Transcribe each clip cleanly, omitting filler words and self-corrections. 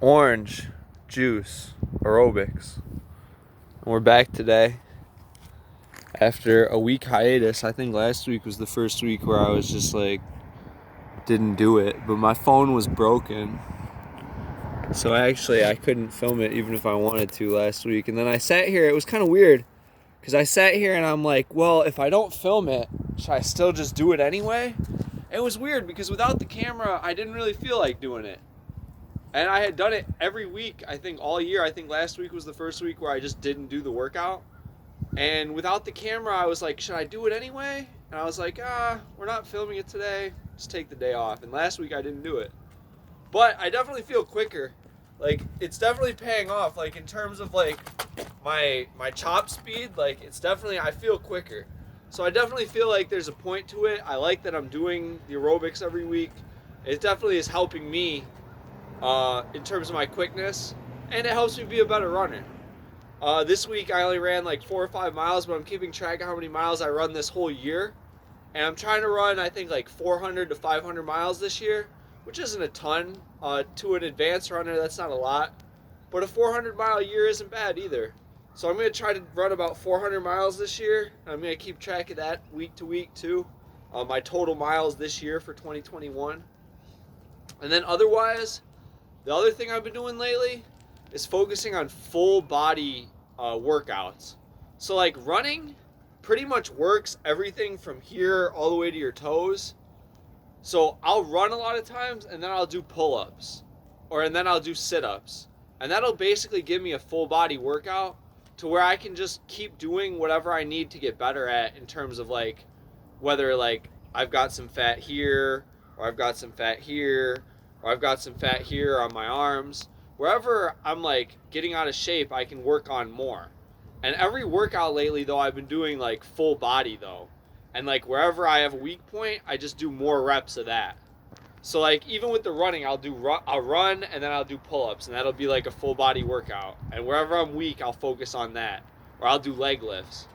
orange juice, Aerobics. We're back today after a week hiatus. I think last week was the first week where I was just like, didn't do it, but my phone was broken. So I couldn't film it even if I wanted to last week. And then I sat here, it was kind of weird because I sat here and I'm like, well, if I don't film it, should I still just do it anyway? It was weird because without the camera, I didn't really feel like doing it. And I had done it every week, I think all year. I think last week was the first week where I just didn't do the workout. And without the camera, I was like, should I do it anyway? And I was like, we're not filming it today. Just take the day off. And last week I didn't do it. But I definitely feel quicker. Like, it's definitely paying off. Like, in terms of, like, my chop speed, like, it's definitely, I feel quicker. So I definitely feel like there's a point to it. I like that I'm doing the aerobics every week. It definitely is helping me in terms of my quickness, and it helps me be a better runner. This week I only ran like 4 or 5 miles, but I'm keeping track of how many miles I run this whole year. And I'm trying to run, I think, like 400 to 500 miles this year, which isn't a ton. To an advanced runner, that's not a lot. But a 400-mile year isn't bad either. So I'm going to try to run about 400 miles this year. I'm going to keep track of that week to week too. My total miles this year for 2021. And then otherwise, the other thing I've been doing lately is focusing on full body workouts. So like running pretty much works everything from here all the way to your toes. So I'll run a lot of times and then I'll do pull-ups and then I'll do sit-ups. And that'll basically give me a full body workout to where I can just keep doing whatever I need to get better at in terms of like whether like I've got some fat here or I've got some fat here or I've got some fat here on my arms. Wherever I'm like getting out of shape, I can work on more. And every workout lately though, I've been doing like full body though. And like wherever I have a weak point, I just do more reps of that. So like even with the running, I'll run and then I'll do pull-ups and that'll be like a full body workout. And wherever I'm weak, I'll focus on that. Or I'll do leg lifts.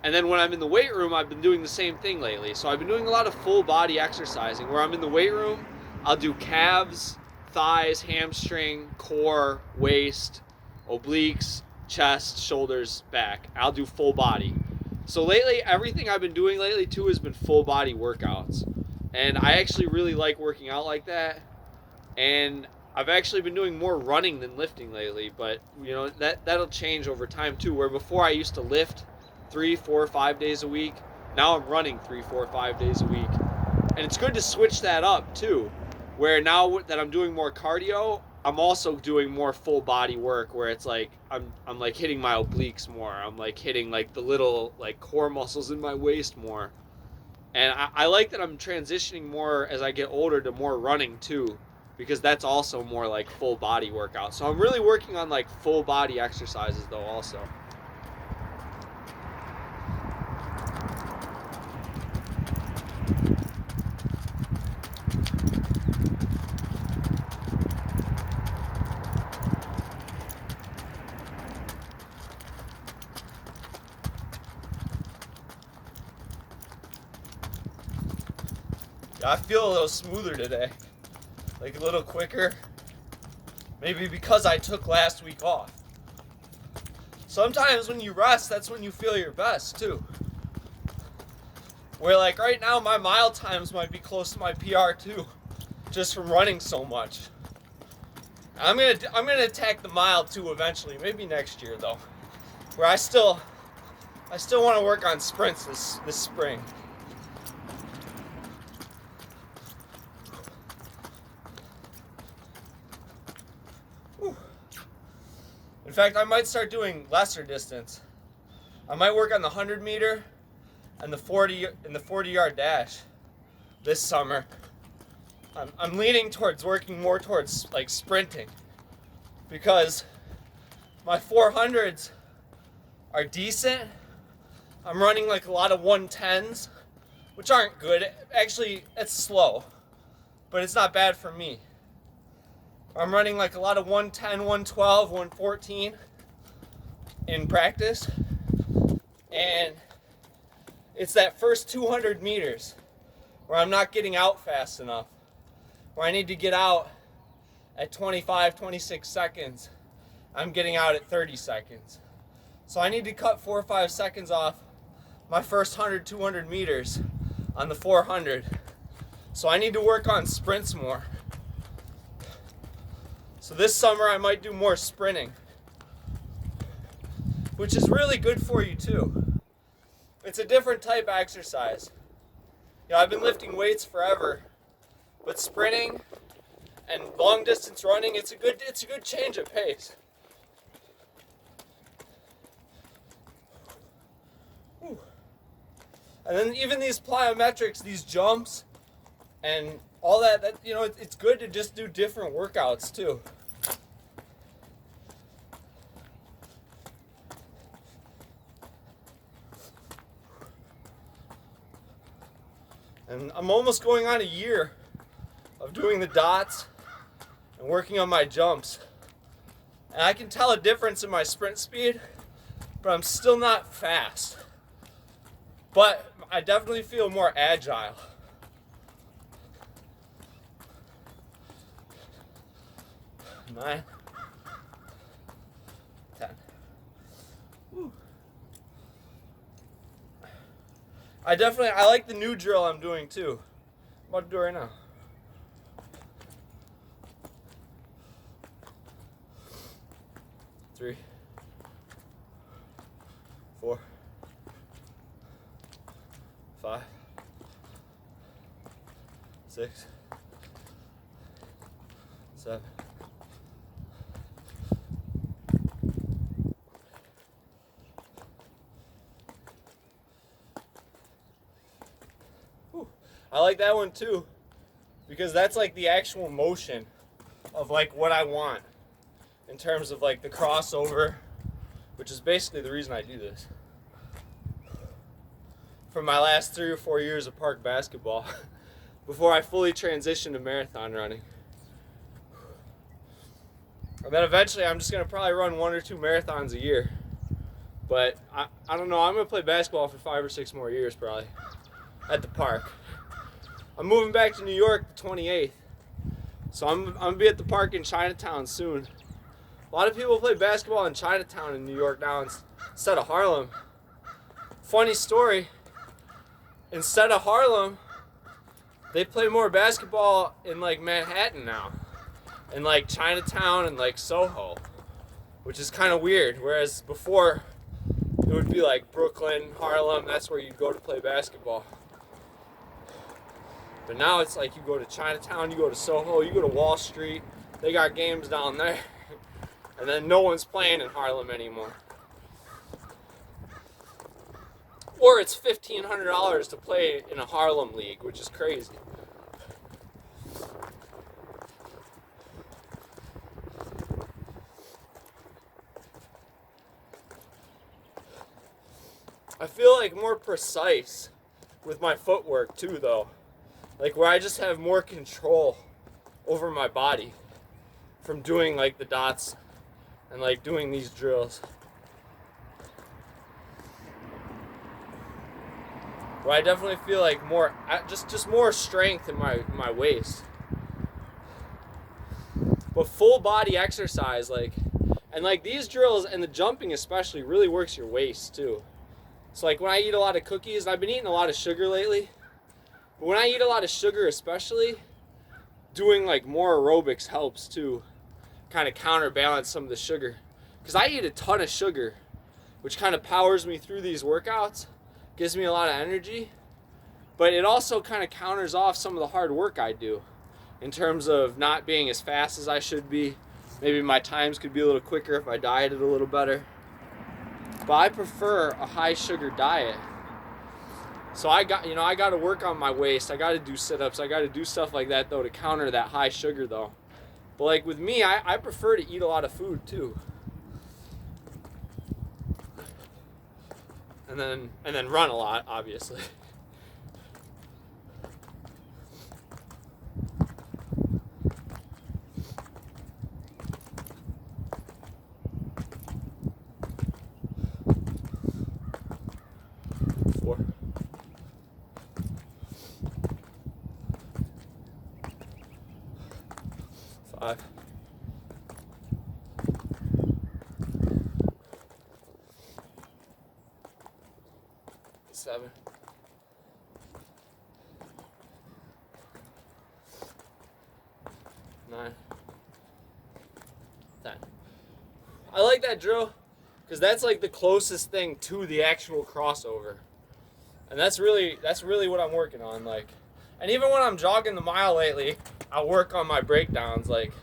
And then when I'm in the weight room, I've been doing the same thing lately. So I've been doing a lot of full body exercising. Where I'm in the weight room, I'll do calves, thighs, hamstring, core, waist, obliques, chest, shoulders, back. I'll do full body. So lately, everything I've been doing lately too has been full body workouts. And I actually really like working out like that. And I've actually been doing more running than lifting lately. But you know, that'll change over time too. Where before I used to lift 3, 4, 5 days a week. Now I'm running 3, 4, 5 days a week. And it's good to switch that up too. Where now that I'm doing more cardio, I'm also doing more full body work where it's like I'm like hitting my obliques more. I'm like hitting like the little like core muscles in my waist more. And I like that I'm transitioning more as I get older to more running too, because that's also more like full body workout. So I'm really working on like full body exercises though also. I feel a little smoother today, like a little quicker, maybe because I took last week off. Sometimes when you rest, that's when you feel your best too. Where like right now my mile times might be close to my PR too, just from running so much. I'm gonna attack the mile too eventually, maybe next year though, where I still want to work on sprints this spring. In fact, I might start doing lesser distance. I might work on the 100 meter and the 40-yard dash this summer. I'm leaning towards working more towards like sprinting because my 400s are decent. I'm running like a lot of 110s, which aren't good. Actually, it's slow, but it's not bad for me. I'm running like a lot of 110, 112, 114 in practice. And it's that first 200 meters where I'm not getting out fast enough, where I need to get out at 25, 26 seconds, I'm getting out at 30 seconds. So I need to cut 4 or 5 seconds off my first 100, 200 meters on the 400. So I need to work on sprints more. So this summer I might do more sprinting, which is really good for you too. It's a different type of exercise. You know, I've been lifting weights forever, but sprinting and long distance running, it's a good change of pace. Whew. And then even these plyometrics, these jumps, and all that, you know, it's good to just do different workouts too. And I'm almost going on a year of doing the dots and working on my jumps. And I can tell a difference in my sprint speed, but I'm still not fast. But I definitely feel more agile. Nine, 10. Woo. I like the new drill I'm doing too. I'm about to do it right now. Three, 4, 5, 6, 7. I like that one too, because that's like the actual motion of like what I want in terms of like the crossover, which is basically the reason I do this. For my last 3 or 4 years of park basketball, before I fully transitioned to marathon running. And then eventually I'm just going to probably run 1 or 2 marathons a year. But I don't know, I'm going to play basketball for 5 or 6 more years probably at the park. I'm moving back to New York the 28th. So I'm going to be at the park in Chinatown soon. A lot of people play basketball in Chinatown in New York now instead of Harlem. Funny story, instead of Harlem, they play more basketball in like Manhattan now. In like Chinatown and like Soho. Which is kind of weird. Whereas before, it would be like Brooklyn, Harlem, that's where you'd go to play basketball. But now it's like you go to Chinatown, you go to Soho, you go to Wall Street. They got games down there. And then no one's playing in Harlem anymore. Or it's $1,500 to play in a Harlem league, which is crazy. I feel like more precise with my footwork too, though. Like where I just have more control over my body from doing like the dots and like doing these drills. Where I definitely feel like more, just more strength in my waist. But full body exercise, like, and like these drills and the jumping especially really works your waist too. So like when I eat a lot of cookies, and I've been eating a lot of sugar lately, but when I eat a lot of sugar especially, doing like more aerobics helps too, kind of counterbalance some of the sugar. Because I eat a ton of sugar, which kind of powers me through these workouts, gives me a lot of energy, but it also kind of counters off some of the hard work I do in terms of not being as fast as I should be. Maybe my times could be a little quicker if I dieted a little better. But I prefer a high sugar diet. So I got to work on my waist. I got to do sit-ups. I got to do stuff like that though to counter that high sugar though. But like with me, I prefer to eat a lot of food too. And then run a lot, obviously. Four. 5. 7, 9, 10. I like that drill because that's like the closest thing to the actual crossover. And that's really what I'm working on. Like, and even when I'm jogging the mile lately, I work on my breakdowns, like,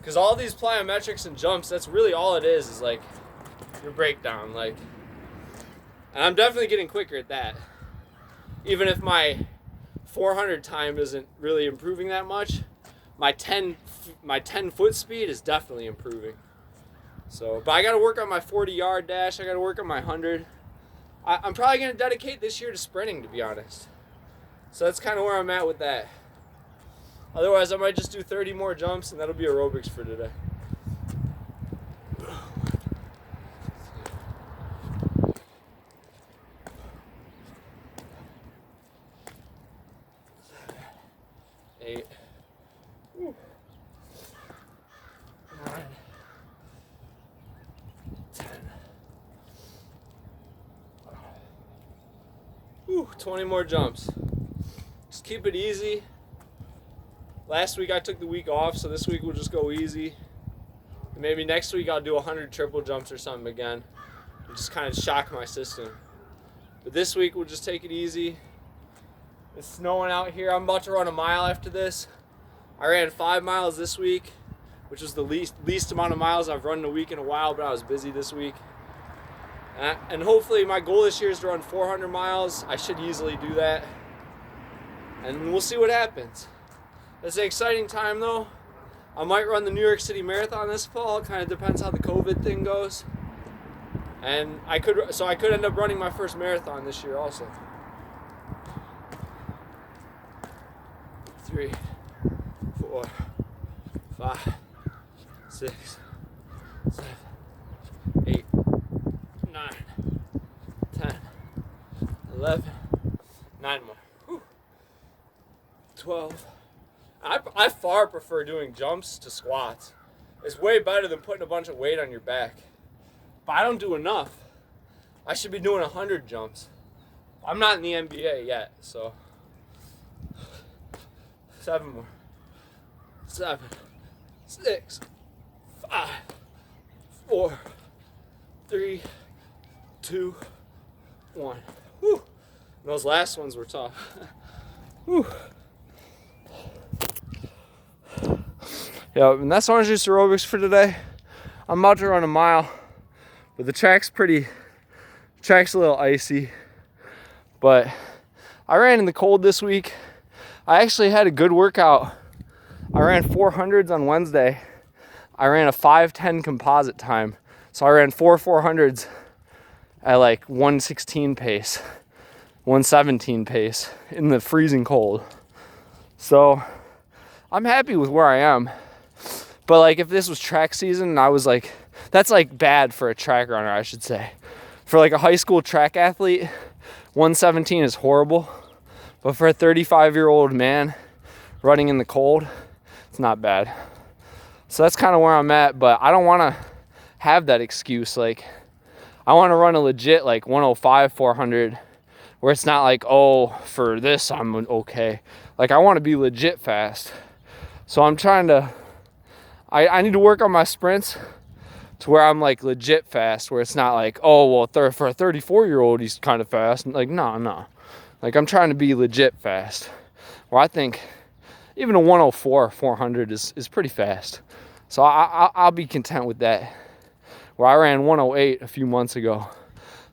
because all these plyometrics and jumps, that's really all it is like your breakdown. Like, and I'm definitely getting quicker at that. Even if my 400 time isn't really improving that much, my 10 foot speed is definitely improving. So, but I got to work on my 40-yard dash. I got to work on my 100. I'm probably going to dedicate this year to sprinting, to be honest. So that's kind of where I'm at with that. Otherwise, I might just do 30 more jumps, and that'll be aerobics for today. Eight. 9. 10. 20 more jumps. Just keep it easy. Last week I took the week off, so this week we'll just go easy. And maybe next week I'll do 100 triple jumps or something again. And just kind of shock my system. But this week we'll just take it easy. It's snowing out here. I'm about to run a mile after this. I ran 5 miles this week, which was the least amount of miles I've run in a week in a while, but I was busy this week. And hopefully my goal this year is to run 400 miles. I should easily do that. And we'll see what happens. It's an exciting time though. I might run the New York City Marathon this fall. It kind of depends how the COVID thing goes. And I could end up running my first marathon this year also. 3, 4, 5, 6, 7, 8, 9, 10, 11, 9 more. Whew. 12. I far prefer doing jumps to squats. It's way better than putting a bunch of weight on your back. But I don't do enough. I should be doing 100 jumps. I'm not in the NBA yet, so 7 more. 7, 6, 5, 4, 3, 2, 1. Whew. And those last ones were tough. Whew. Yeah, and that's Orange Juice Aerobics for today. I'm about to run a mile, but the track's a little icy. But I ran in the cold this week. I actually had a good workout. I ran 400s on Wednesday. I ran a 5:10 composite time. So I ran 400s at like 1:16 pace, 1:17 pace in the freezing cold. So I'm happy with where I am. But like if this was track season and I was like, that's like bad for a track runner, I should say. For like a high school track athlete, 1:17 is horrible. But for a 35-year-old man running in the cold, it's not bad. So that's kind of where I'm at, but I don't want to have that excuse. Like, I want to run a legit like 105, 400, where it's not like, oh, for this I'm okay. Like, I want to be legit fast. So I'm trying to, I need to work on my sprints to where I'm like legit fast, where it's not like, oh, well, for a 34-year-old, he's kind of fast. Like, no. Like, I'm trying to be legit fast. Where I think even a 104, 400 is pretty fast. So I'll be content with that. Where I ran 108 a few months ago.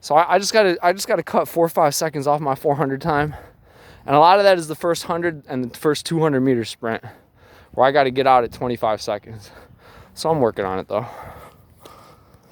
So I just gotta cut 4 or 5 seconds off my 400 time. And a lot of that is the first 100 and the first 200 meter sprint, where I got to get out at 25 seconds. So I'm working on it though.